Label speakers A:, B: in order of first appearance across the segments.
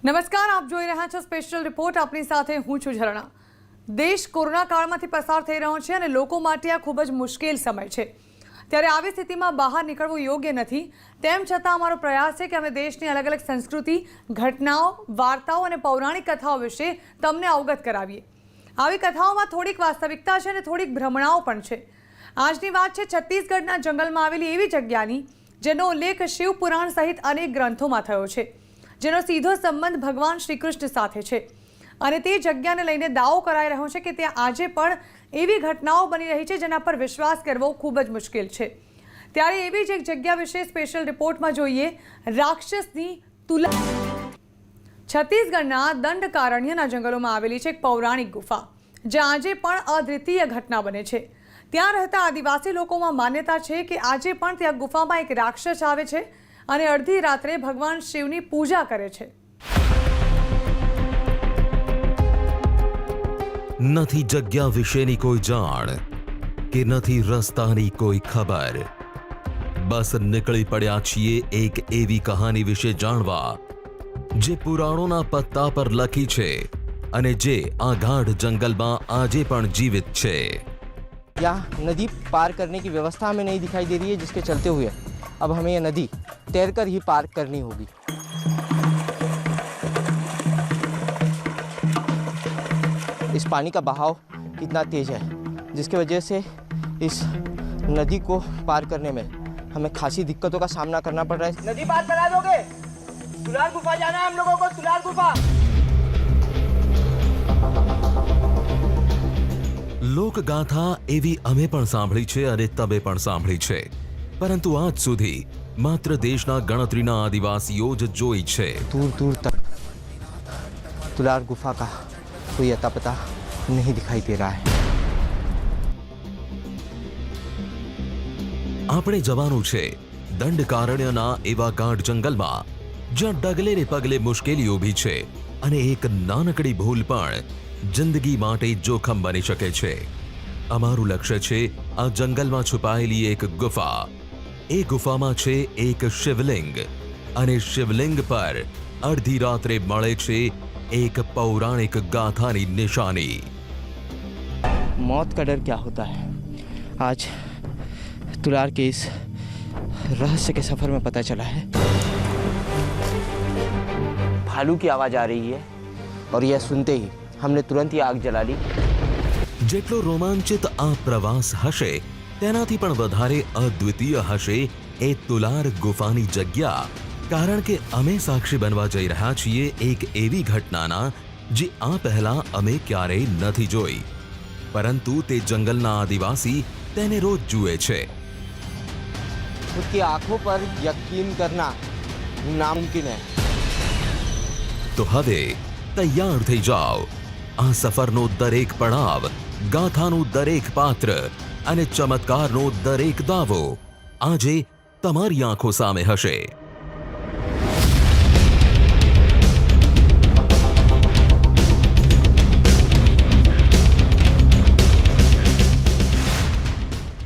A: નમસ્કાર, આપ જોઈ રહ્યા છો સ્પેશિયલ રિપોર્ટ. આપની સાથે હું છું ઝરણા. દેશ કોરોના કાળમાંથી પસાર થઈ રહ્યો છે અને લોકો માટે આ ખૂબ જ મુશ્કેલ સમય છે. ત્યારે આવી સ્થિતિમાં બહાર નીકળવું યોગ્ય નથી. તેમ છતાં અમારો પ્રયાસ છે કે અમે દેશની અલગ અલગ સંસ્કૃતિ, ઘટનાઓ, વાર્તાઓ અને પૌરાણિક કથાઓ વિશે તમને અવગત કરાવીએ. આવી કથાઓમાં થોડીક વાસ્તવિકતા છે અને થોડીક ભ્રમણાઓ પણ છે. આજની વાત છે છત્તીસગઢના જંગલમાં આવેલી એવી જગ્યાની જેનો ઉલ્લેખ શિવ પુરાણ સહિત અનેક ગ્રંથોમાં થયો છે, જેનો સીધો સંબંધ ભગવાન શ્રી કૃષ્ણ સાથે છે. અને તે જગ્યાને લઈને દાવો કરાઈ રહ્યો છે કે ત્યાં આજે પણ એવી ઘટનાઓ બની રહી છે જેના પર વિશ્વાસ કરવો ખૂબ જ મુશ્કેલ છે. ત્યારે એવી જ એક જગ્યા વિશે સ્પેશિયલ રિપોર્ટમાં જોઈએ. રાક્ષસની તુલા. છત્તીસગઢના દંડકારણ્યના જંગલોમાં આવેલી છે એક પૌરાણિક ગુફા, જ્યાં આજે પણ અદ્વિતીય ઘટના બને છે. ત્યાં રહેતા આદિવાસી લોકોમાં માન્યતા છે કે આજે પણ ત્યાં ગુફામાં એક રાક્ષસ આવે છે અને અડધી રાત્રે ભગવાન શિવની પૂજા કરે છે.
B: નથી જગ્યા વિશેની કોઈ જાણ કે નથી રસ્તાની કોઈ ખબર. બસ નીકળી પડ્યા છીએ એક એવી કહાની વિશે જાણવા જે પુરાણોના પત્તા પર લખી છે અને જે આ ગાઢ જંગલમાં આજે પણ જીવિત છે.
C: यहाँ नदी पार करने की व्यवस्था हमें नहीं दिखाई दे रही है, जिसके चलते हुए अब हमें ये नदी तैरकर ही पार करनी होगी. इस पानी का बहाव इतना तेज है जिसकी वजह से इस नदी को पार करने में हमें खासी दिक्कतों का सामना करना पड़ रहा है. नदी पार करा दोगे? तुलार गुफा जाना है हम लोगों को. तुलार गुफा.
B: લોકગાથા એવી અમે પણ સાંભળી છે અને તમે પણ સાંભળી છે, પરંતુ આજ સુધી માત્ર દેશના ગણતરીના આદિવાસીઓ જ જોઈ છે.
C: दूर दूर तक तुलार गुफा का कोई अता पता नहीं दिखाई दे रहा है.
B: આપણે જવાનું છે દંડકારણ્યના એવા ગાઢ જંગલમાં, જ્યાં ડગલે ને પગલે મુશ્કેલી ઊભી છે અને એક નાનકડી ભૂલ પણ જિંદગી માટે જોખમ બની શકે છે. અમારું લક્ષ્ય છે આ જંગલમાં છુપાયેલી એક ગુફા. એ ગુફામાં છે એક શિવલિંગ અને શિવલિંગ પર અડધી રાત્રે મળે છે એક પૌરાણિક ગાથાની નિશાની.
C: मौत का डर क्या होता है, आज तुलार के इस रहस्य के सफर में पता चला है. भालू की आवाज आ रही है और यह सुनते ही हमने तुरंत ही आग जला ली.
B: જેટલો રોમાંચિત આ પ્રવાસ હશે તેનાથી પણ વધારે અદ્વિતીય હશે એ તુલાર ગુફાની જગ્યા, કારણ કે અમે સાક્ષી બનવા જઈ રહ્યા છીએ એક એવી ઘટનાના જે આ પહેલા અમે ક્યારેય નથી જોઈ, પરંતુ તે જંગલના આદિવાસી તેને રોજ જુએ છે.
C: खुद की आंखों पर यकीन करना नामुमकिन है.
B: તો હવે તૈયાર થઈ જાઓ. આ સફરનો દરેક પડાવ, ગાથાનું દરેક પાત્ર અને ચમત્કારનો દરેક દાવો આજે તમારી આંખો સામે હશે.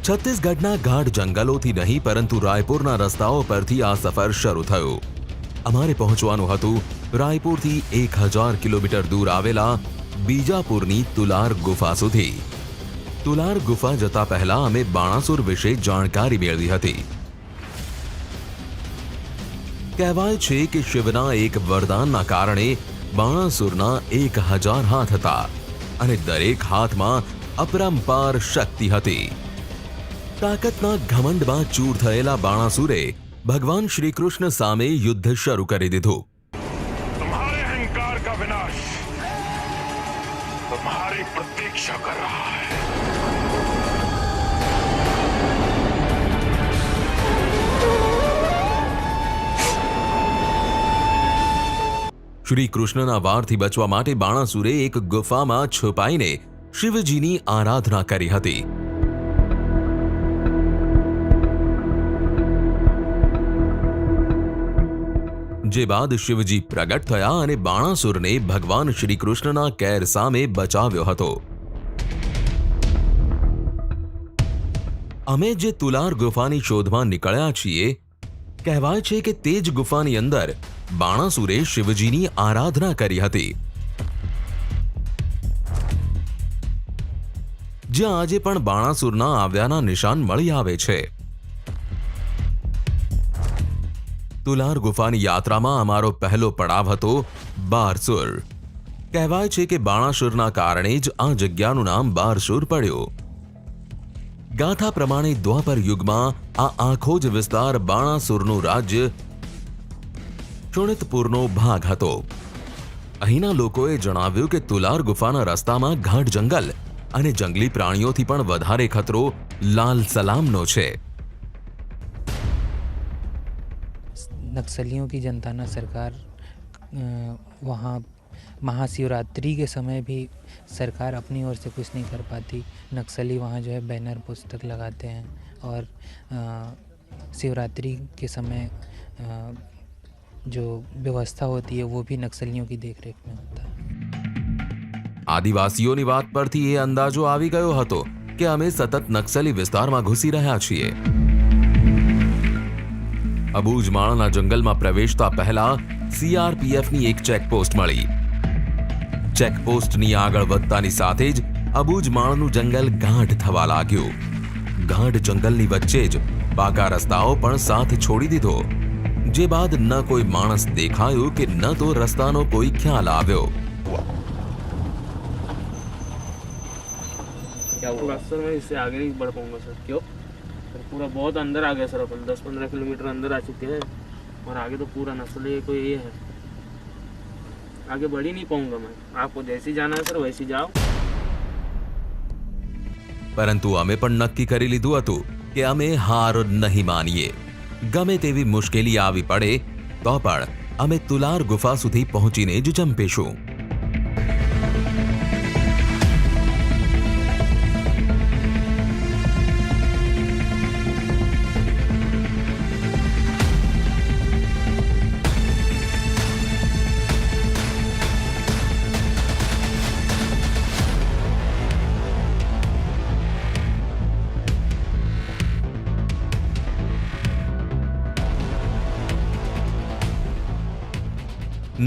B: છત્તીસગઢના ગાઢ જંગલોથી નહીં પરંતુ રાયપુરના રસ્તાઓ પરથી આ સફર શરૂ થયું. અમારે પહોંચવાનું હતું રાયપુરથી 1000 કિલોમીટર દૂર આવેલા બીજાપુરની તુલાર ગુફા સુધી. તુલાર ગુફા જતા પહેલા અમે બાણાસુર વિશે જાણકારી મેળવી હતી. કહેવાય છે કે શિવના એક વરદાનના કારણે બાણાસુરના 1000 હાથ હતા અને દરેક હાથમાં અપરંપાર શક્તિ હતી. તાકાતના ઘમંડમાં ચૂર થયેલા બાણાસુરે ભગવાન શ્રી કૃષ્ણ સામે યુદ્ધ શરૂ કરી દીધું.
D: तुम्हारे अहंकार का विनाश तुम्हारी प्रतीक्षा कर रहा है.
B: શ્રી કૃષ્ણના વારથી બચવા માટે બાણાસુરે એક ગુફામાં છુપાઈને શિવજીની આરાધના કરી હતી. જે બાદ શિવજી પ્રગટ થયા અને બાણાસુરને ભગવાન શ્રી કૃષ્ણના કેર સામે બચાવ્યો હતો. અમે જે તુલાર ગુફાની શોધમાં નીકળ્યા છીએ, કહેવાય છે કે તે જ ગુફાની અંદર બાણાસુરે શિવજીની આરાધના કરી હતી, જ્યાં આજે પણ બાણાસુરના આવ્યાના નિશાન મળી આવે છે. તુલાર ગુફાની યાત્રામાં અમારો પહેલો પડાવ હતો બારસુર. કહેવાય છે કે બાણાસુરના કારણે જ આ જગ્યાનું નામ બારસુર પડ્યું. ગાથા પ્રમાણે દ્વાપર યુગમાં આ આખો જ વિસ્તાર બાણાસુરનું રાજ્ય શોણિતપુરનો ભાગ હતો. અહીંના લોકોએ જણાવ્યું કે તુલાર ગુફાના રસ્તામાં ગાઢ જંગલ અને જંગલી પ્રાણીઓથી પણ વધારે ખતરો લાલ સલામનો છે.
E: नक्सलियों की जनताना सरकार वहाँ महाशिवरात्रि के समय भी सरकार अपनी ओर से कुछ नहीं कर पाती. नक्सली वहाँ जो है बैनर पोस्टर लगाते हैं और शिवरात्रि के समय जो व्यवस्था होती है वो भी नक्सलियों की देखरेख में होता है.
B: આદિવાસીઓની વાત પરથી એ અંદાજો આવી ગયો હતો કે અમે સતત નક્સલી વિસ્તારમાં ઘૂસી રહ્યા છીએ. અબુજમાળના જંગલમાં પ્રવેશતા પહેલા સીઆરપીએફની એક ચેકપોસ્ટ મળી. ચેકપોસ્ટની આગળ વધતાની સાથે જ અબુજમાળનું જંગલ ગાઢ થવા લાગ્યું. ગાઢ જંગલની વચ્ચે જ પાકા રસ્તાઓ પણ સાથ છોડી દીધો, જે બાદ ન કોઈ માણસ દેખાયો કે ન તો રસ્તાનો કોઈ ખ્યાલ આવ્યો.
F: क्या हुआ सर? मैं इससे आगे नहीं बढ़ पाऊंगा सर. क्यों सर? पूरा बहुत अंदर आ गया सर. अपन 10-15 किलोमीटर अंदर आ चुके हैं और आगे तो पूरा नस्ल कोई ये है, आगे बढ़ ही नहीं पाऊंगा मैं. आपको जैसे जाना है सर वैसे जाओ.
B: પરંતુ અમે પણ નક્કી કરી લીધું હતું કે અમે હાર નહીં માનીએ. ગમે તેવી મુશ્કેલી આવી પડે તો પણ અમે તુલાર ગુફા સુધી પહોંચીને જ જંપીશું.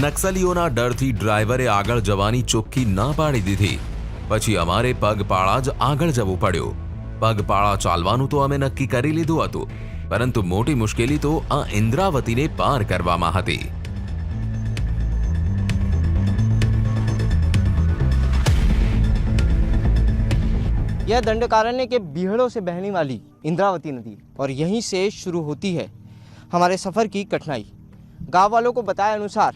B: નક્સલીઓના ડરથી ડ્રાઈવરે આગળ જવાની ચોખ્ખી ના પાડી દીધી. પછી અમારે પગપાળા જ આગળ જવું પડ્યું. પગપાળા ચાલવાનું તો અમે નક્કી કરી લીધું હતું, પરંતુ મોટી મુશ્કેલી તો આ ઇન્દ્રાવતીને પાર કરવામાં હતી.
C: यह दंडकारण्य के बीहड़ों से बहने वाली इंद्रावती नदी और यहीं से शुरू होती है हमारे सफ़र की कठिनाई. गांव वालों को बताए अनुसार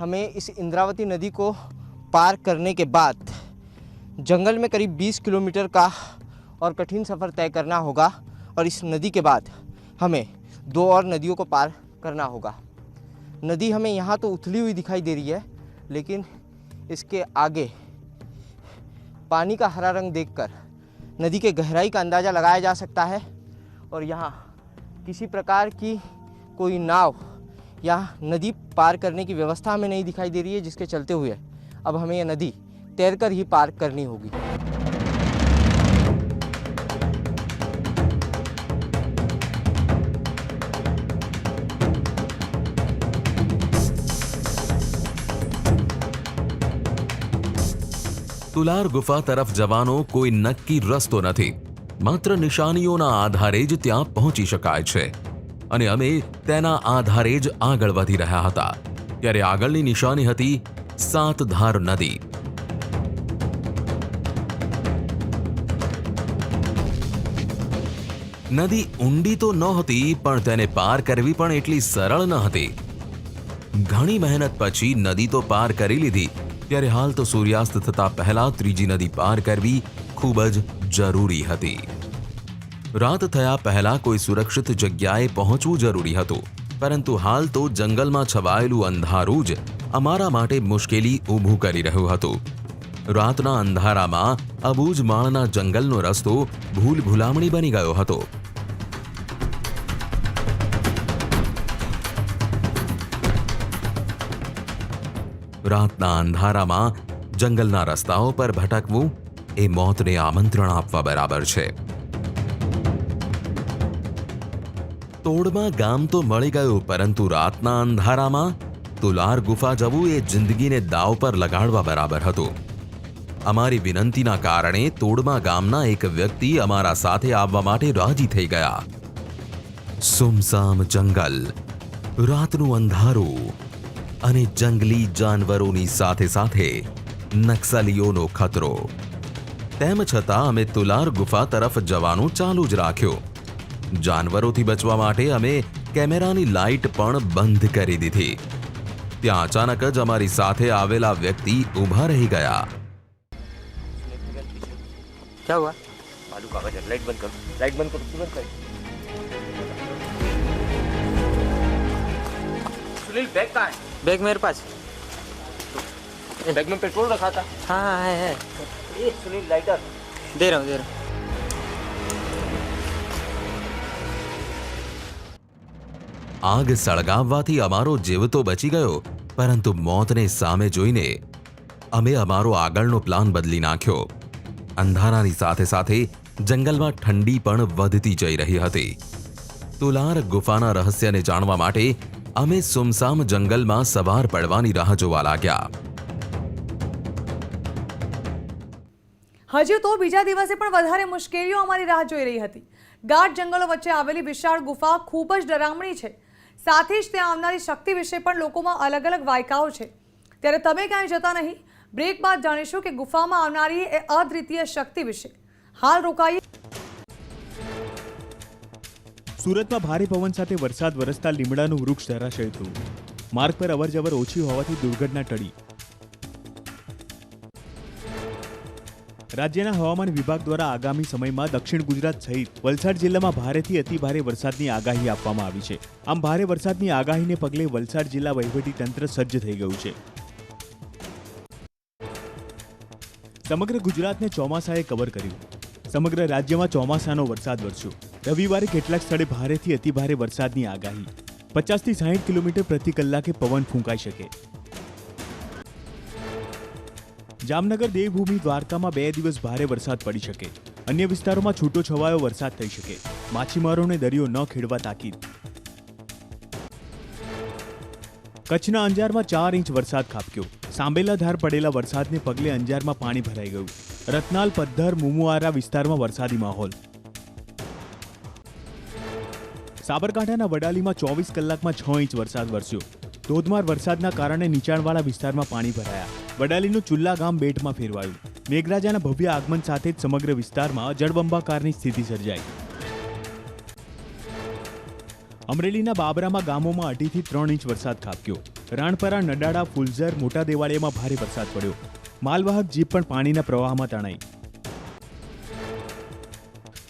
C: हमें इस इंद्रावती नदी को पार करने के बाद जंगल में करीब 20 किलोमीटर का और कठिन सफ़र तय करना होगा और इस नदी के बाद हमें 2 और नदियों को पार करना होगा. नदी हमें यहाँ तो उथली हुई दिखाई दे रही है, लेकिन इसके आगे पानी का हरा रंग देखकर नदी के गहराई का अंदाज़ा लगाया जा सकता है. और यहाँ किसी प्रकार की कोई नाव या नदी पार करने की व्यवस्था हमें नहीं दिखाई दे रही है, जिसके चलते हुए अब हमें यह नदी तैरकर ही पार करनी होगी.
B: તુલાર ગુફા તરફ જવાનો કોઈ નક્કી રસ્તો નથી. માત્ર નિશાનીઓના આધારે જ ત્યાં પહોંચી શકાય છે અને અમે તેના આધારે જ આગળ વધી રહ્યા હતા. ત્યારે આગળની નિશાની હતી સાતધાર નદી. નદી ઊંડી તો નહોતી, પણ તેને પાર કરવી પણ એટલી સરળ ન હતી. ઘણી મહેનત પછી નદી તો પાર કરી લીધી, ત્યારે હાલ તો સૂર્યાસ્ત થતા પહેલા ત્રીજી નદી પાર કરવી ખૂબ જ જરૂરી હતી. રાત થયા પહેલા કોઈ સુરક્ષિત જગ્યાએ પહોંચવું જરૂરી હતું, પરંતુ હાલ તો જંગલમાં છવાયેલું અંધારું જ અમારા માટે મુશ્કેલી ઊભું કરી રહ્યું હતું. રાતના અંધારામાં અબુજમાળના જંગલનો રસ્તો ભૂલ ભૂલામણી બની ગયો હતો. રાતના અંધારામાં જંગલના રસ્તાઓ પર ભટકવું એ મોતને આમંત્રણ આપવા બરાબર છે. તોડમાં ગામ તો મળી ગયું, પરંતુ રાતના અંધારામાં તુલાર ગુફા જવું એ જિંદગીને દાવ પર લગાડવા બરાબર હતું. અમારી વિનંતીના કારણે તોડમા ગામના એક વ્યક્તિ અમારા સાથે આવવા માટે રાજી થઈ ગયા. સુમસામ જંગલ, રાતનું અંધારું અને જંગલી જાનવરોની સાથે સાથે નક્સલીઓનો ખતરો. તેમ છતાં અમે તુલાર ગુફા તરફ જવાનું ચાલુ જ રાખ્યું. જાનવરોથી બચવા માટે અમે કેમેરાની લાઇટ પણ બંધ કરી દીધી. ત્યાં અચાનક જ અમારી સાથે આવેલા વ્યક્તિ ઊભા રહી ગયા.
C: क्या हुआ? बालू कागज है, लाइट बंद करो, लाइट बंद करो, तुरंत कर. सुनील बैग कहाँ है?
E: बैग मेरे पास।
C: बैग में पेट्रोल रखा था.
E: हाँ हाँ है
C: ए सुनील लाइटर
E: दे रहा हूँ।
B: આગ સળગાવવાથી અમારો જીવ તો બચી ગયો, પરંતુ મોતને સામે જોઈને અમે અમારો આગળનો પ્લાન બદલી નાખ્યો. અંધારાની સાથે સાથે જંગલમાં ઠંડી પણ વધતી જઈ રહી હતી. તુલાર ગુફાના રહસ્યને જાણવા માટે અમે સુમસામ જંગલમાં સવાર પડવાની રાહ જોવા લાગ્યા.
A: હજુ તો બીજા દિવસે પણ વધારે મુશ્કેલીઓ અમારી રાહ જોઈ રહી હતી. ગાઢ જંગલો વચ્ચે આવેલી વિશાળ ગુફા ખૂબ જ ડરામણી છે. સાથે જ ત્યાં આવનારી શક્તિ વિશે પણ લોકોમાં અલગ અલગ વાયકાઓ છે. ત્યારે તમે ક્યાંય જતા નહીં. બ્રેક બાદ જાણીશું કે ગુફામાં આવનારી એ અદ્વિતીય શક્તિ વિશે. હાલ રોકાઈએ.
G: સુરતમાં ભારે પવન સાથે વરસાદ વરસતા લીમડાનું વૃક્ષ ધરાશયી થયું. માર્ગ પર અવરજવર ઓછી હોવાથી દુર્ઘટના ટળી. રાજ્યના હવામાન વિભાગ દ્વારા આગામી સમયમાં દક્ષિણ ગુજરાત સહિત વલસાડ જિલ્લામાં ભારેથી અતિભારે વરસાદની આગાહી આપવામાં આવી છે. આમ ભારે વરસાદની આગાહીને પગલે વલસાડ જિલ્લા વહીવટીતંત્ર સજ્જ થઈ ગયું છે. સમગ્ર ગુજરાતને ચોમાસાએ કવર કર્યું. સમગ્ર રાજ્યમાં ચોમાસાનો વરસાદ વરસ્યો. રવિવારે કેટલાક સ્થળે ભારેથી અતિભારે વરસાદની આગાહી. 50 થી 60 કિલોમીટર પ્રતિ કલાકે પવન ફૂંકાઈ શકે. જામનગર, દેવભૂમિ, દ્વારકામાં 2 દિવસ ભારે વરસાદ પડી શકે. અન્ય વિસ્તારોમાં છૂટો છવાયો વરસાદ થઈ શકે. માછીમારોને દરિયો ન ખેડવા તાકીદ. કચ્છના અંજારમાં 4 ઇંચ વરસાદ ખાબક્યો. સાંબેલાધાર પડેલા વરસાદને પગલે અંજારમાં પાણી ભરાઈ ગયું. રતનાલ, પદ્ધર, મુમુઆરા વિસ્તારમાં વરસાદી માહોલ. સાબરકાંઠાના વડાલીમાં 24 કલાકમાં 6 ઇંચ વરસાદ વરસ્યો. ધોધમાર વરસાદના કારણે નીચાણવાળા વિસ્તારમાં પાણી ભરાયા. વડાલીનું ચુલ્લા ગામ બેટમાં ફેરવાયું. મેઘરાજાના ભવ્ય આગમન સાથે જ સમગ્ર વિસ્તારમાં જળબંબાકારની સ્થિતિ સર્જાઈ. અમરેલીના બાબરામાં ગામોમાં 2.5 થી 3 ઇંચ વરસાદ ખાબક્યો. રાણપરા, નડાડા, ફુલઝર, મોટા દેવાળિયામાં ભારે વરસાદ પડ્યો. માલવાહક જીપ પણ પાણીના પ્રવાહમાં તણાઈ.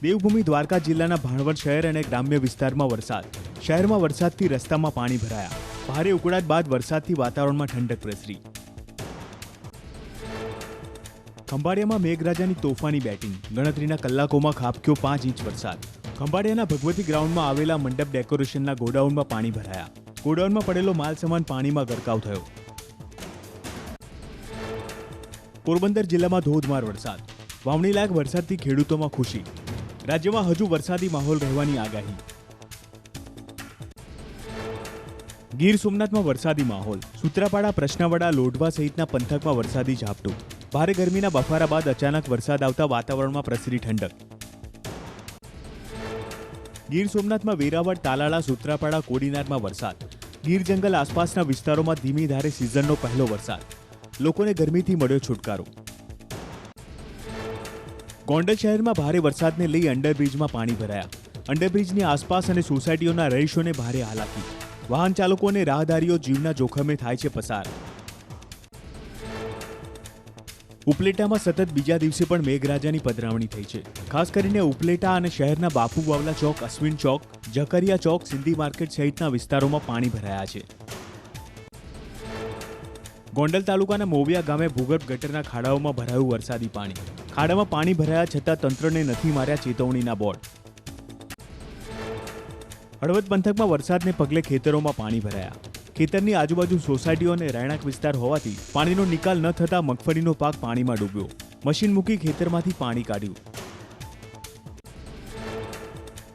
G: દેવભૂમિ, દ્વારકા જિલ્લાના ભાણવડ શહેર અને ગ્રામ્ય વિસ્તારમાં વરસાદ. શહેરમાં વરસાદથી રસ્તામાં પાણી ભરાયા. ભારે ઉકળાટ બાદ વરસાદથી વાતાવરણમાં ઠંડક પ્રસરી. ખંભાળિયામાં મેઘરાજાની તોફાની બેટિંગ. ગણતરીના કલાકોમાં ખાબક્યો 5 ઇંચ વરસાદ. ખંભાળિયાના ભગવતી ગ્રાઉન્ડમાં આવેલા મંડપ ડેકોરેશનના ગોડાઉનમાં પાણી ભરાયા. ગોડાઉનમાં પડેલો માલ સામાન પાણીમાં ગરકાવ થયો. પોરબંદર જિલ્લામાં ધોધમાર વરસાદ. વાવણીલાયક વરસાદથી ખેડૂતોમાં ખુશી. રાજ્યમાં હજુ વરસાદી માહોલ રહેવાની આગાહી. ગીર સોમનાથમાં વરસાદી માહોલ. સૂત્રાપાડા, પ્રશ્નાવાડા, લોઢવા સહિતના પંથકમાં વરસાદી ઝાપટું. ભારે ગરમીના બફારા બાદ અચાનક વરસાદ આવતા વાતાવરણમાં પ્રસરી ઠંડક. ગીર સોમનાથમાં વેરાવળ, તાલાળા, સૂત્રાપાડા, કોડીનારમાં વરસાદ. ગીર જંગલ આસપાસના વિસ્તારોમાં ધીમી ધારે સિઝનનો પહેલો વરસાદ. લોકોને ગરમીથી મળ્યો છુટકારો. ગોંડલ શહેરમાં ભારે વરસાદને લઈ અંડરબ્રિજમાં પાણી ભરાયા. અંડરબ્રિજની આસપાસ અને સોસાયટીઓના રહીશોને ભારે હાલાકી. વાહન ચાલકો અને રાહદારીઓ જીવના જોખમે થાય છે પસાર. ઉપલેટામાં સતત બીજા દિવસે પણ મેઘરાજાની પધરામણી થઈ છે. ખાસ કરીને ઉપલેટા અને શહેરના બાપુ બાવલા ચોક, અશ્વિન ચોક, જકરિયા ચોક, સિંધી માર્કેટ સહિતના વિસ્તારોમાં પાણી ભરાયા છે. ગોંડલ તાલુકાના મોવિયા ગામે ભૂગર્ભ ગટરના ખાડાઓમાં ભરાયું વરસાદી પાણી. ખાડામાં પાણી ભરાયા છતાં તંત્રને નથી માર્યા ચેતવણીના બોર્ડ. હળવદ પંથકમાં વરસાદને પગલે ખેતરોમાં પાણી ભરાયા. ખેતરની આજુબાજુ સોસાયટીઓ અને રહેણાંક વિસ્તાર હોવાથી પાણીનો નિકાલ ન થતા મગફળીનો પાક પાણીમાં ડૂબ્યો. મશીન મૂકી ખેતરમાંથી પાણી કાઢ્યું.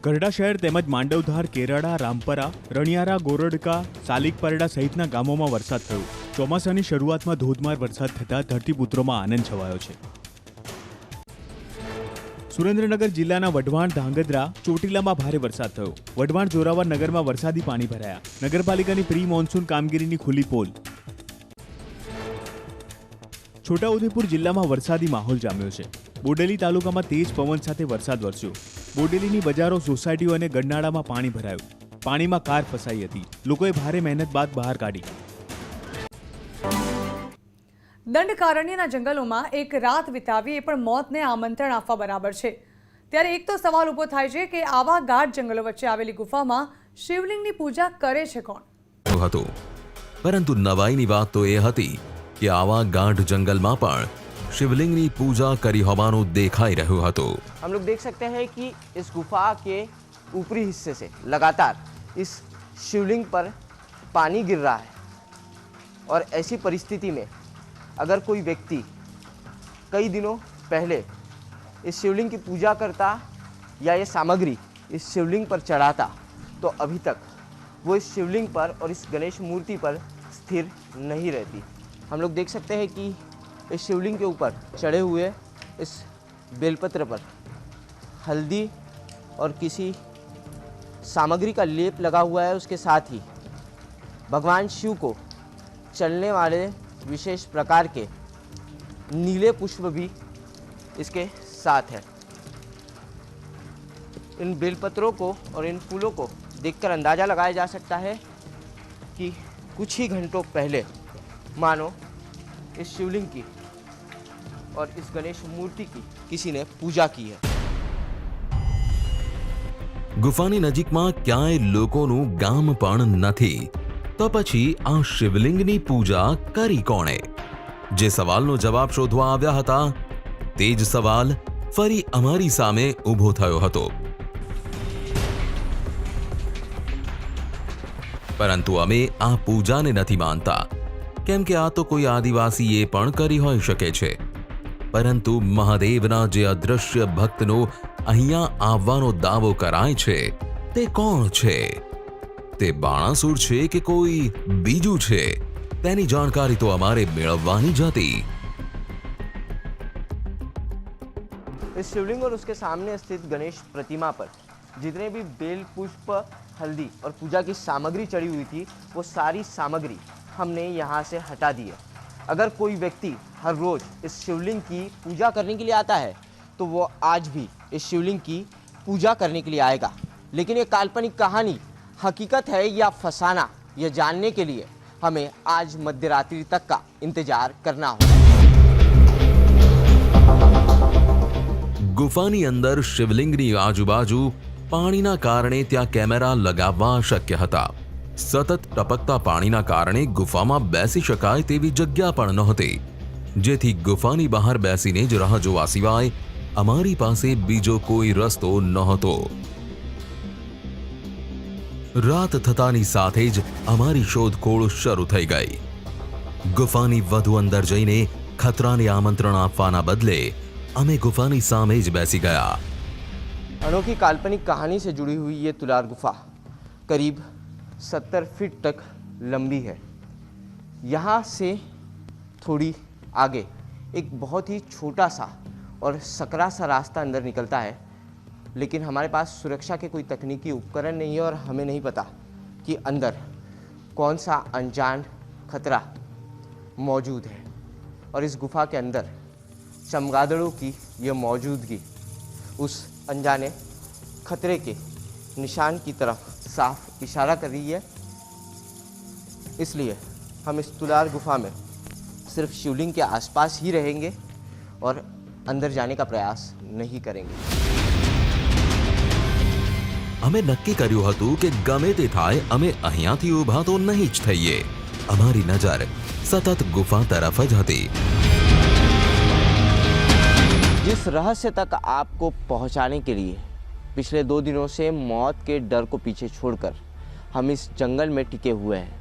G: ગરડા શહેર તેમજ માંડવધાર, કેરાડા, રામપરા, રણિયારા, ગોરડકા, સાલિકપરડા સહિતના ગામોમાં વરસાદ થયો. ચોમાસાની શરૂઆતમાં ધોધમાર વરસાદ થતાં ધરતીપુત્રોમાં આનંદ છવાયો છે. સુરેન્દ્રનગર જિલ્લાના વઢવાણ, ધાંગધ્રા, ચોટીલામાં ભારે વરસાદ થયો. વઢવાણ, જોરાવર નગરમાં વરસાદી પાણી ભરાયા. નગરપાલિકાની પ્રી મોન્સૂન કામગીરીની ખુલ્લી પોલ. છોટાઉદેપુર જિલ્લામાં વરસાદી માહોલ જામ્યો છે. બોડેલી તાલુકામાં તેજ પવન સાથે વરસાદ વરસ્યો. બોડેલીની બજારો, સોસાયટીઓ અને ગરનાળામાં પાણી ભરાયું. પાણીમાં કાર ફસાઈ હતી. લોકોએ ભારે મહેનત બાદ બહાર કાઢી.
A: દંડકારણ્યના જંગલોમાં એક રાત વિતાવી એ પણ મોતને આમંત્રણ આપવા બરાબર છે. ત્યારે એક તો સવાલ ઊભો થાય છે કે આવા ગાઢ જંગલો વચ્ચે આવેલી ગુફામાં શિવલિંગની પૂજા કરે છે કોણ?
B: હતું, પરંતુ નવાઈની વાત તો એ હતી કે આવા ગાઢ જંગલમાં પણ शिवलिंगनी पूजा करी होवानुं देखाई रह्युं हतुं.
C: हम लोग देख सकते हैं कि इस गुफा के ऊपरी हिस्से से लगातार इस शिवलिंग पर पानी गिर रहा है और ऐसी परिस्थिति में अगर कोई व्यक्ति कई दिनों पहले इस शिवलिंग की पूजा करता या ये सामग्री इस शिवलिंग पर चढ़ाता तो अभी तक वो इस शिवलिंग पर और इस गणेश मूर्ति पर स्थिर नहीं रहती. हम लोग देख सकते हैं कि इस शिवलिंग के ऊपर चढ़े हुए इस बेलपत्र पर हल्दी और किसी सामग्री का लेप लगा हुआ है. उसके साथ ही भगवान शिव को चलने वाले विशेष प्रकार के नीले पुष्प भी इसके साथ है. इन बेलपत्रों को और इन फूलों को देखकर अंदाज़ा लगाया जा सकता है कि कुछ ही घंटों पहले मानो इस शिवलिंग की और इस गणेश मूर्ति की किसी ने पूजा की है.
B: ગુફાની નજીકમાં ક્યાંય લોકોનું ગામ પણ નથી, તો પછી આ શિવલિંગની પૂજા કરી કોણે? જે સવાલનો જવાબ શોધવા આવ્યા હતા તે જ સવાલ ફરી અમારી સામે ઊભો થયો હતો. પરંતુ અમે આ પૂજાને નથી માનતા, કેમ કે આ તો કોઈ આદિવાસીએ પણ કરી હોઈ શકે છે. પરંતુ મહાદેવના જે અદૃશ્ય ભક્તનો અહીંયા આવવાનો દાવો કરાય છે તે કોણ છે? તે બાણાસુર છે કે કોઈ બીજું છે? તેની જાણકારી તો અમારે મેળવવાની જ હતી.
C: इस शिवलिंग और उसके सामने स्थित गणेश प्रतिमा पर जितने भी बेल, पुष्प, हल्दी और पूजा की सामग्री चढ़ी हुई थी वो सारी सामग्री हमने यहाँ से हटा दी है. अगर कोई व्यक्ति हर रोज़ इस शिवलिंग की पूजा करने के लिए आता है तो वो आज भी इस शिवलिंग की पूजा करने के लिए आएगा. लेकिन ये काल्पनिक कहानी हकीकत है या फसाना, यह जानने के लिए हमें आज मध्यरात्रि तक का इंतजार करना होगा.
B: ગુફાની અંદર શિવલિંગની આજુબાજુ પાણીના કારણે ત્યાં કેમેરા લગાવવા અશક્ય હતા. સતત ટપકતા પાણીના કારણે ગુફામાં બેસી શકાય તેવી જગ્યા પણ નહોતી, જેથી ગુફાની બહાર બેસીને જ રાહ જોવા સિવાય અમારી પાસે બીજો કોઈ રસ્તો નહોતો. રાત થતાની સાથે જ અમારી શોધખોળ શરૂ થઈ ગઈ. ગુફાની વધુ અંદર જઈને ખતરાને આમંત્રણ આપવાના બદલે અમે ગુફાની સામે જ બેસી ગયા.
C: अनोखी काल्पनिक कहानी से जुड़ी हुई ये तुलार गुफा करीब 70 फीट तक लंबी है. यहाँ से थोड़ी आगे एक बहुत ही छोटा सा और सकरा सा रास्ता अंदर निकलता है. लेकिन हमारे पास सुरक्षा के कोई तकनीकी उपकरण नहीं है और हमें नहीं पता कि अंदर कौन सा अनजान खतरा मौजूद है. और इस गुफा के अंदर चमगादड़ों की यह मौजूदगी उस अनजाने खतरे के निशान की तरफ साफ इशारा कर रही है. इसलिए हम इस तुलार गुफा में सिर्फ शिवलिंग के आसपास ही रहेंगे और अंदर जाने का प्रयास नहीं करेंगे.
B: અમે નક્કી કર્યું હતું કે ગમે તે થાય અમે અહીંયાથી ઊભા તો નહીં જ થઈએ. અમારી નજર સતત ગુફા તરફ જ હતી.
C: जिस रहस्य तक आपको पहुंचाने के लिए पिछले 2 दिनों से मौत के डर को पीछे छोड़कर हम इस जंगल में टिके हुए हैं,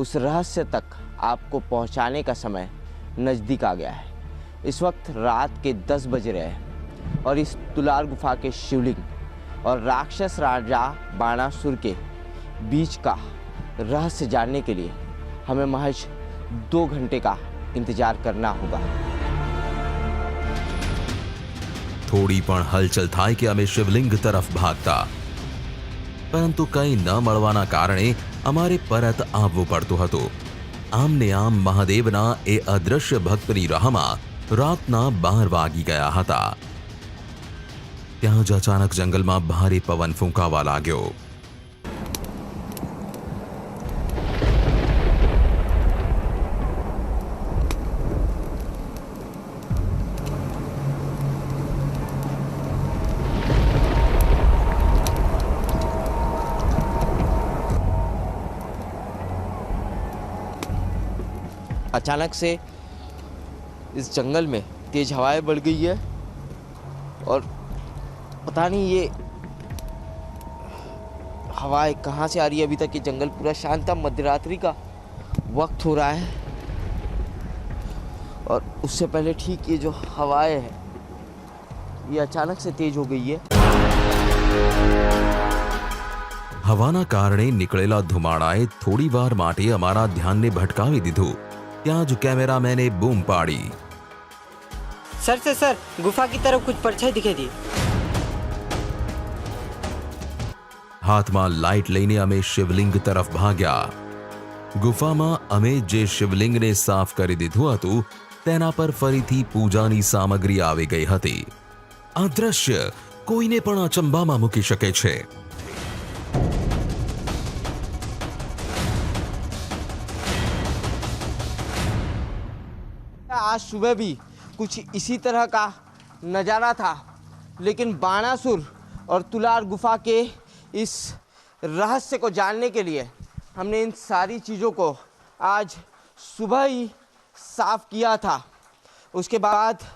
C: उस रहस्य तक आपको पहुंचाने का समय नज़दीक आ गया है. इस वक्त रात के 10 बज रहे हैं और इस तुलार गुफा के शिवलिंग और राक्षस राजा बाणासुर के बीच का रहस्य जानने के लिए हमें महज 2 घंटे का इंतजार करना होगा।
B: થોડી પણ હલચલ થાય કે અમે શિવલિંગ તરફ ભાગતા, પરંતુ કંઈ ન મળવાના કારણે અમારે પરત આવવું પડતું હતું। આમને આમ મહાદેવના એ અદ્રશ્ય ભક્તની રાહમાં રાતના 12 વાગી ગયા હતા। ત્યાં જ અચાનક જંગલમાં ભારે પવન ફૂંકાવા લાગ્યો।
C: अचानक से इस जंगल में तेज हवाएं बढ़ गई है और पता नहीं ये हवाएं कहाँ से आ रही है। अभी तक ये जंगल पूरा शांत था, मध्यरात्रि का वक्त हो रहा है और उससे पहले ठीक ये जो हवाएं हैं ये अचानक से तेज हो गई है।
B: હવાના કારણે નીકળેલા ધુમાડાએ થોડીવાર માટે અમારા ધ્યાનને ભટકાવી દીધું। ત્યાં જ કેમેરામેને બૂમ પાડી।
H: सर से सर गुफा की तरफ कुछ परछाई दिखाई दी।
B: હાથમાં લાઇટ લઈને અમે શિવલિંગ તરફ ભાગ્યા। ગુફામાં અમે જે શિવલિંગને સાફ કરી દીધું હતું તેના પર ફરીથી પૂજાની સામગ્રી આવી ગઈ હતી। આ દ્રશ્ય કોઈને પણ અચંબામાં મૂકી શકે છે।
C: आज सुबह भी कुछ इसी तरह का नज़ारा था, लेकिन बाणासुर और तुलार गुफा के इस रहस्य को जानने के लिए हमने इन सारी चीज़ों को आज सुबह ही साफ किया था। उसके बाद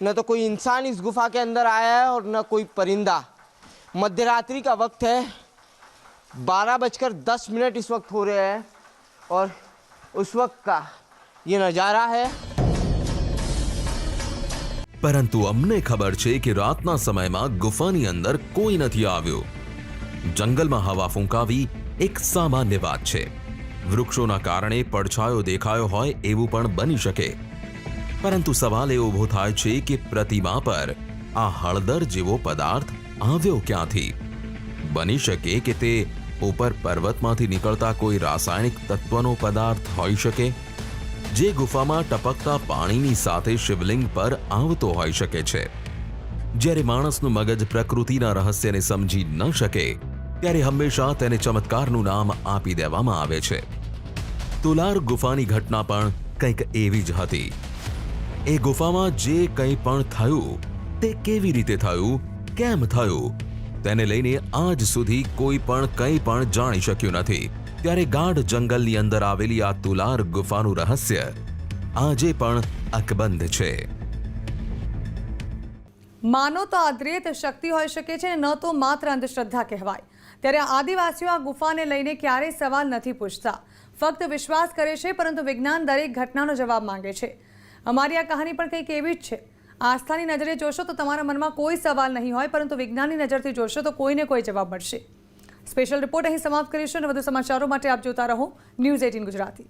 C: न तो कोई इंसान इस गुफा के अंदर आया है और न कोई परिंदा। मध्यरात्रि का वक्त है, 12:10 इस वक्त हो रहे हैं और उस वक्त का ये नज़ारा है।
B: પરંતુ અમને ખબર છે કે રાતના સમયમાં ગુફાની અંદર કોઈ નથી આવ્યો। જંગલમાં હવા ફૂંકાવી એક સામાન્ય વાત છે। વૃક્ષોના કારણે પડછાયો દેખાયો હોય એવું પણ બની શકે, પરંતુ સવાલ એ ઊભો થાય છે કે પ્રતિમા પર આ હળદર જેવો પદાર્થ આવ્યો ક્યાંથી? બની શકે કે તે ઉપર પર્વતમાંથી નીકળતા કોઈ રાસાયણિક તત્વનો પદાર્થ હોઈ શકે, જે ગુફામાં ટપકતા પાણીની સાથે શિવલિંગ પર આવતો હોઈ શકે છે। જ્યારે માણસનું મગજ પ્રકૃતિના રહસ્યને સમજી ન શકે ત્યારે હંમેશા તેને ચમત્કારનું નામ આપી દેવામાં આવે છે। તુલાર ગુફાની ઘટના પણ કંઈક એવી જ હતી। એ ગુફામાં જે કંઈ પણ થયું તે કેવી રીતે થયું, કેમ થયું તેને લઈને આજ સુધી કોઈ પણ કંઈ પણ જાણી શક્યું નથી। ત્યારે ગાઢ જંગલની અંદર આવેલી આ તુલાર ગુફાનું રહસ્ય આજે પણ અકબંધ છે।
A: માનો તો અદ્વૈત શક્તિ હોઈ શકે છે, ન તો માત્ર અંધશ્રદ્ધા કહેવાય। ત્યારે આદિવાસીઓ આ ગુફાને લઈને ક્યારેય સવાલ નથી પૂછતા, ફક્ત વિશ્વાસ કરે છે, પરંતુ વિજ્ઞાન દરેક ઘટનાનો જવાબ માંગે છે। અમારી આ કહાની પણ કંઈક એવી જ છે। આસ્થાની નજરે જોશો તો તમારા મનમાં કોઈ સવાલ નહીં હોય, પરંતુ વિજ્ઞાનની નજરથી જોશો તો કોઈને કોઈ જવાબ મળશે। સ્પેશિયલ રિપોર્ટ અહીં સમાપ્ત કરીશું અને વધુ સમાચારો માટે આપ જોતા રહો ન્યૂઝ 18 ગુજરાતી।